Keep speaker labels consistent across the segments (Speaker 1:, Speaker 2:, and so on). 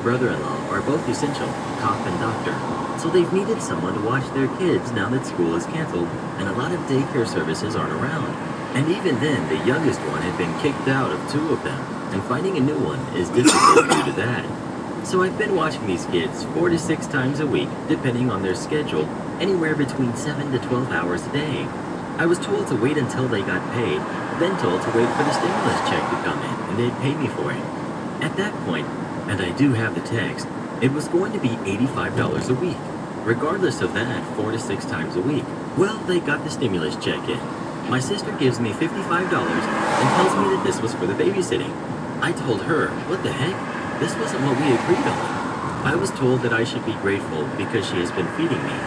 Speaker 1: brother-in-law are both essential, cop and doctor, so they've needed someone to watch their kids now that school is canceled and a lot of daycare services aren't around. And even then, the youngest one had been kicked out of two of them, and finding a new one is difficult due to that. So I've been watching these kids 4 to 6 times a week, depending on their schedule, anywhere between 7 to 12 hours a day. I was told to wait until they got paid, then told to wait for the stimulus check to come in, and they'd pay me for it. At that point, and I do have the text, it was going to be $85 a week. Regardless of that, 4 to 6 times a week. Well, they got the stimulus check in. My sister gives me $55 and tells me that this was for the babysitting. I told her, what the heck? This wasn't what we agreed on. I was told that I should be grateful because she has been feeding me.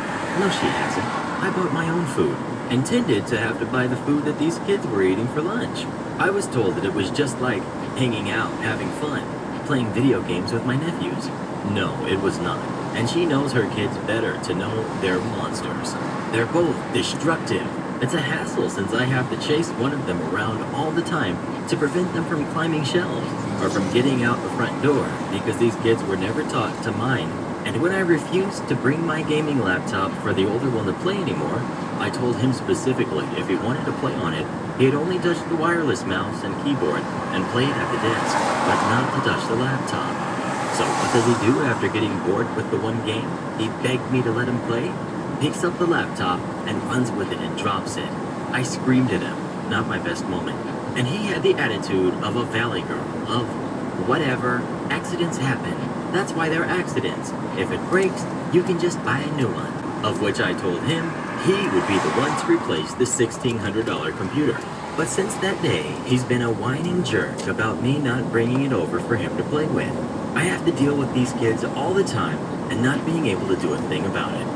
Speaker 1: No, she hasn't. I bought my own food, intended to have to buy the food that these kids were eating for lunch. I was told that it was just like hanging out, having fun, playing video games with my nephews. No, it was not. And she knows her kids better to know they're monsters. They're both destructive. It's a hassle since I have to chase one of them around all the time to prevent them from climbing shelves or from getting out the front door because these kids were never taught to mind. And when I refused to bring my gaming laptop for the older one to play anymore, I told him specifically if he wanted to play on it, he'd only touch the wireless mouse and keyboard and play it at the desk, but not to touch the laptop. So what does he do after getting bored with the one game he begged me to let him play? Picks up the laptop and runs with it and drops it. I screamed at him, not my best moment. And he had the attitude of a valley girl, of whatever, accidents happen. That's why they're accidents. If it breaks, you can just buy a new one. Of which I told him he would be the one to replace the $1,600 computer. But since that day, he's been a whining jerk about me not bringing it over for him to play with. I have to deal with these kids all the time and not being able to do a thing about it.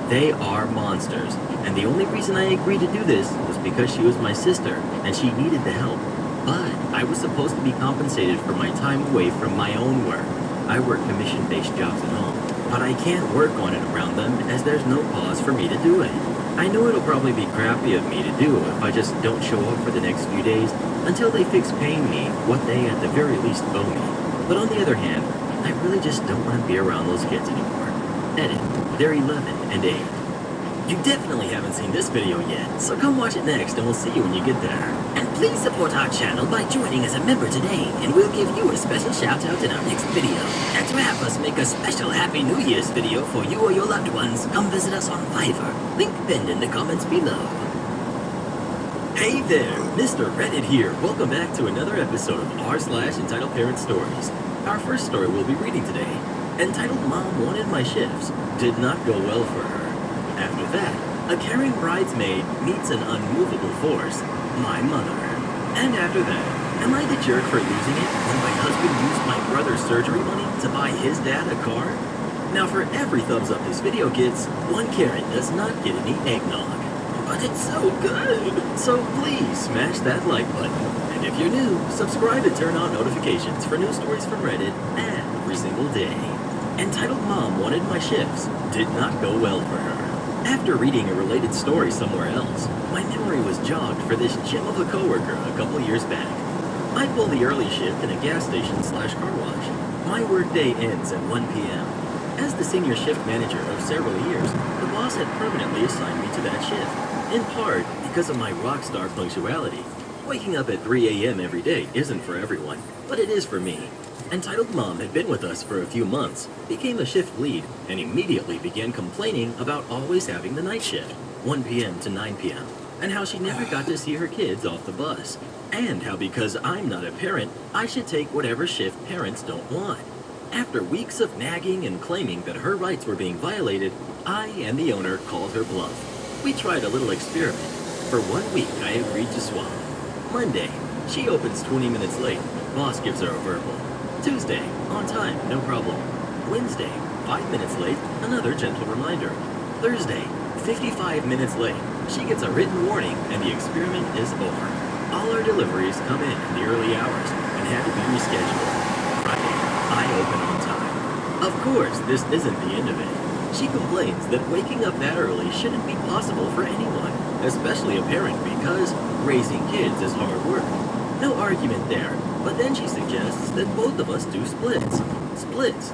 Speaker 1: They are monsters, and the only reason I agreed to do this was because she was my sister and she needed the help. But I was supposed to be compensated for my time away from my own work. I work commission-based jobs at home, but I can't work on it around them as there's no cause for me to do it. I know it'll probably be crappy of me to do if I just don't show up for the next few days until they fix paying me what they at the very least owe me. But on the other hand, I really just don't want to be around those kids anymore. Edit. They're 11 and 8. You definitely haven't seen this video yet, so come watch it next and we'll see you when you get there. And please support our channel by joining as a member today, and we'll give you a special shout out in our next video. And to have us make a special Happy New Year's video for you or your loved ones, come visit us on Fiverr. Link pinned in the comments below. Hey there, Mr. Reddit here. Welcome back to another episode of r/Entitled Parent Stories. Our first story we'll be reading today, entitled Mom Wanted My Shifts, did not go well for her. After that, a caring bridesmaid meets an unmovable force, my mother. And after that, am I the jerk for losing it when my husband used my brother's surgery money to buy his dad a car? Now for every thumbs up this video gets, one Karen does not get any eggnog. But it's so good! So please smash that like button. And if you're new, subscribe and turn on notifications for new stories from Reddit every single day. Entitled Mom Wanted My Shifts, did not go well for her. After reading a related story somewhere else, my memory was jogged for this gem of a coworker a couple years back. I pull the early shift in a gas station/car wash. My workday ends at 1 p.m. As the senior shift manager of several years, the boss had permanently assigned me to that shift, in part because of my rock star punctuality. Waking up at 3 a.m. every day isn't for everyone, but it is for me. Entitled Mom had been with us for a few months, became a shift lead, and immediately began complaining about always having the night shift, 1 p.m. to 9 p.m., and how she never got to see her kids off the bus, and how because I'm not a parent, I should take whatever shift parents don't want. After weeks of nagging and claiming that her rights were being violated, I and the owner called her bluff. We tried a little experiment. For 1 week, I agreed to swap. Monday, she opens 20 minutes late. Boss gives her a verbal. Tuesday, on time, no problem. Wednesday, 5 minutes late, another gentle reminder. Thursday, 55 minutes late. She gets a written warning and the experiment is over. All our deliveries come in the early hours and had to be rescheduled. Friday, I open on time. Of course, this isn't the end of it. She complains that waking up that early shouldn't be possible for anyone, especially a parent, because raising kids is hard work. No argument there, but then she suggests that both of us do splits. Splits